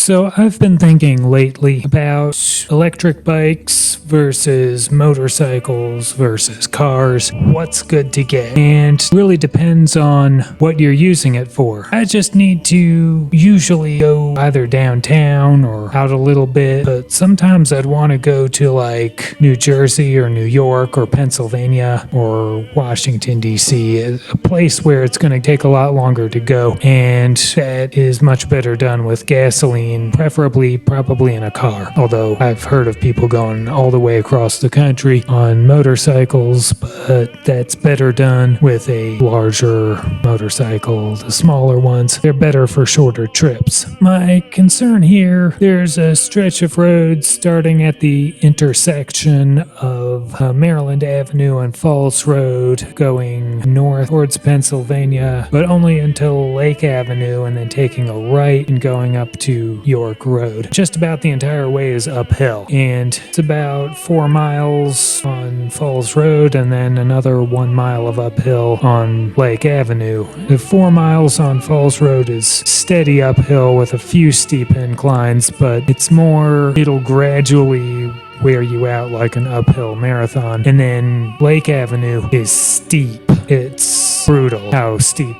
So I've been thinking lately about electric bikes versus motorcycles versus cars. What's good to get? And really depends on what you're using it for. I just need to usually go either downtown or out a little bit, but sometimes I'd want to go to like New Jersey or New York or Pennsylvania or Washington, D.C., a place where it's going to take a lot longer to go, and that is much better done with gasoline, preferably probably in a car. Although I've heard of people going all the way across the country on motorcycles, but that's better done with a larger motorcycle. The smaller ones, they're better for shorter trips. My concern here, there's a stretch of roads starting at the intersection of Maryland Avenue and Falls Road going north towards Pennsylvania, but only until Lake Avenue, and then taking a right and going up to York Road. Just about the entire way is uphill, and it's about 4 miles on Falls Road and then another 1 mile of uphill on Lake Avenue. The 4 miles on Falls Road is steady uphill with a few steep inclines, but it'll gradually wear you out like an uphill marathon. And then Lake Avenue is steep. It's brutal how steep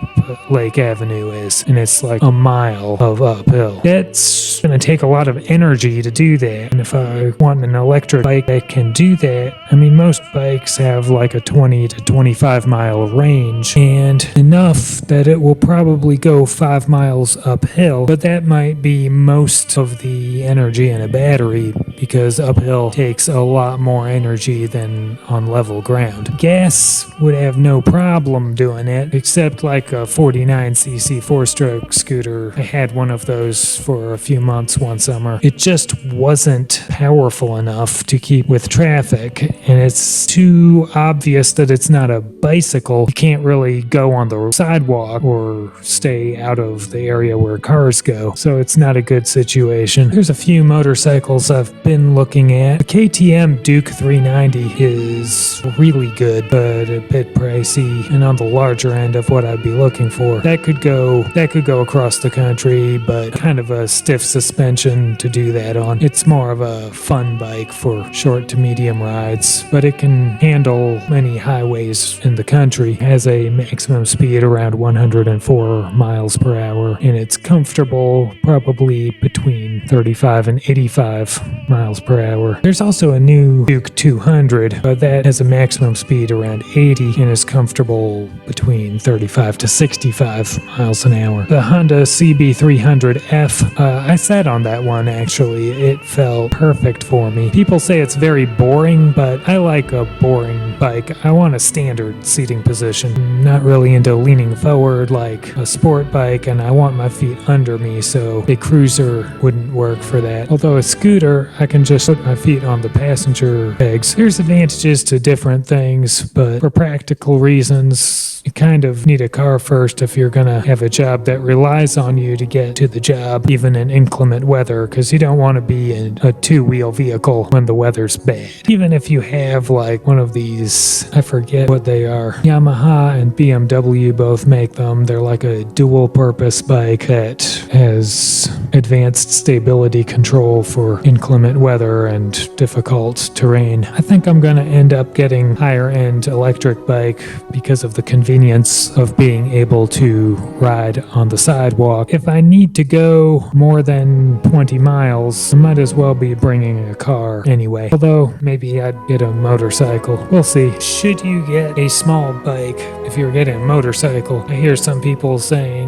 Lake Avenue is, and it's like a mile of uphill. That's going to take a lot of energy to do that, and if I want an electric bike that can do that, I mean, most bikes have like a 20 to 25 mile range, and enough that it will probably go 5 miles uphill, but that might be most of the energy in a battery, because uphill takes a lot more energy than on level ground. Gas would have no problem doing it, except like a 49cc 4-stroke scooter. I had one of those for a few months one summer. It just wasn't powerful enough to keep with traffic, and it's too obvious that it's not a bicycle. You can't really go on the sidewalk or stay out of the area where cars go, so it's not a good situation. There's a few motorcycles I've been looking at. The KTM Duke 390 is really good, but a bit pricey and on the larger end of what I'd be looking for. That could go across the country, but kind of a stiff suspension to do that on. It's more of a fun bike for short to medium rides, but it can handle many highways in the country. It has a maximum speed around 104 miles per hour, and it's comfortable, probably between 35 and 85 miles per hour. There's also a new Duke 200, but that has a maximum speed around 80 and is comfortable between 35 to 65 miles an hour. The Honda CB300F, I sat on that one actually. It felt perfect for me. People say it's very boring, but I like a boring bike. I want a standard seating position. I'm not really into leaning forward like a sport bike, and I want my feet under me, so a cruiser wouldn't work for that. Although a scooter, I can just put my feet on the passenger pegs. There's advantages to different things, but for practical reasons, you kind of need a car first if you're going to have a job that relies on you to get to the job, even in inclement weather, because you don't want to be in a two-wheel vehicle when the weather's bad. Even if you have like one of these, I forget what they are, Yamaha and BMW both make them. They're like a dual-purpose bike that has advanced stability control for inclement weather and difficult terrain. I think I'm going to end up getting higher-end electric bike because of the convenience of being able to ride on the sidewalk. If I need to go more than 20 miles, I might as well be bringing a car anyway. Although, maybe I'd get a motorcycle. We'll see. Should you get a small bike if you're getting a motorcycle? I hear some people saying,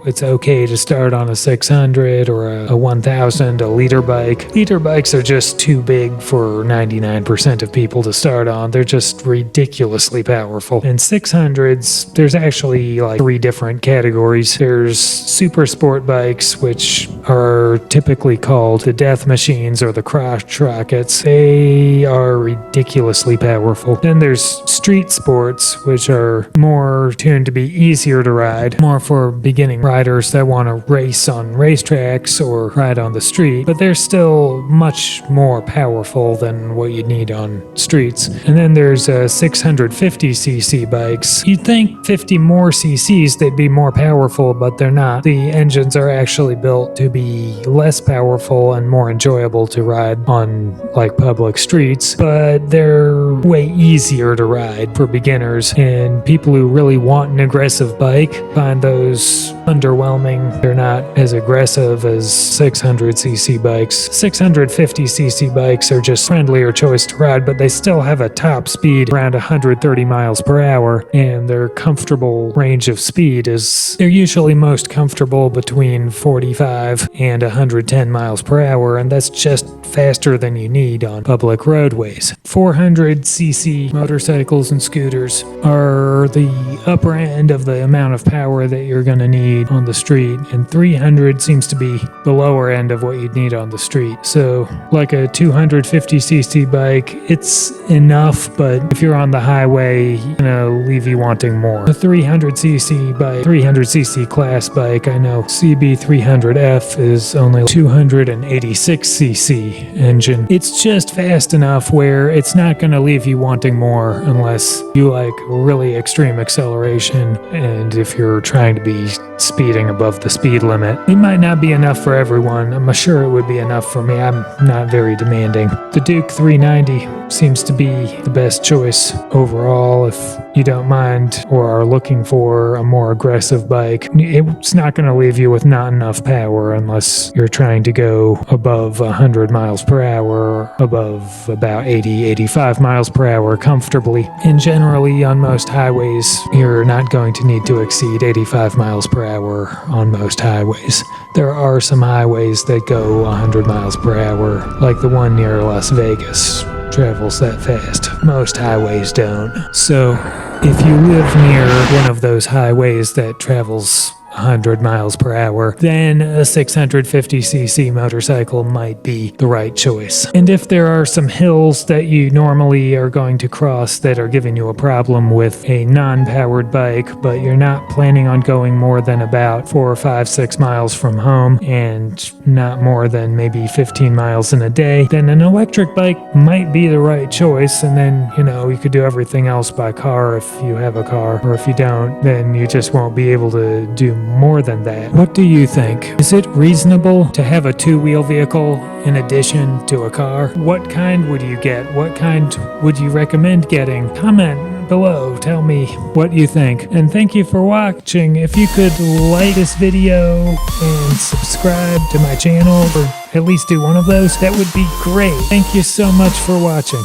it's okay to start on a 600 or a 1000, a liter bike. Liter bikes are just too big for 99% of people to start on. They're just ridiculously powerful. And 600s, there's actually like 3 different categories. There's super sport bikes, which are typically called the death machines or the crotch rockets. They are ridiculously powerful. Then there's street sports, which are more tuned to be easier to ride, more for beginning riders that want to race on racetracks or ride on the street, but they're still much more powerful than what you'd need on streets. And then there's 650cc bikes, bikes. You'd think 50 more cc's, they'd be more powerful, but they're not. The engines are actually built to be less powerful and more enjoyable to ride on like public streets, but they're way easier to ride for beginners, and people who really want an aggressive bike find those underwhelming. They're not as aggressive as 600cc bikes. 650cc bikes are just friendlier choice to ride, but they still have a top speed around 130 miles per hour, and their comfortable range of speed is they're usually most comfortable between 45 and 110 miles per hour, and that's just faster than you need on public roadways. 400cc motorcycles and scooters are the upper end of the amount of power that you're going to need on the street, and 300 seems to be the lower end of what you'd need on the street. So like a 250cc bike, it's enough, but if you're on the highway, it's gonna leave you wanting more. A 300cc bike, 300cc class bike, I know CB300F is only 286cc engine. It's just fast enough where it's not gonna leave you wanting more unless you like really extreme acceleration, and if you're trying to be speeding above the speed limit. It might not be enough for everyone. I'm sure it would be enough for me. I'm not very demanding. The Duke 390 seems to be the best choice overall if you don't mind or are looking for a more aggressive bike. It's not going to leave you with not enough power unless you're trying to go above 100 miles per hour, above about 80-85 miles per hour comfortably. And generally on most highways, you're not going to need to exceed 85 miles per hour on most highways. There are some highways that go 100 miles per hour, like the one near Las Vegas travels that fast. Most highways don't. So if you live near one of those highways that travels 100 miles per hour, then a 650cc motorcycle might be the right choice. And if there are some hills that you normally are going to cross that are giving you a problem with a non-powered bike, but you're not planning on going more than about 4 or 5, 6 miles from home and not more than maybe 15 miles in a day, then an electric bike might be the right choice. And then, you could do everything else by car if you have a car, or if you don't, then you just won't be able to do more than that. What do you think? Is it reasonable to have a two-wheel vehicle in addition to a car? What kind would you get? What kind would you recommend getting? Comment below. Tell me what you think. And thank you for watching. If you could like this video and subscribe to my channel, or at least do one of those, that would be great. Thank you so much for watching.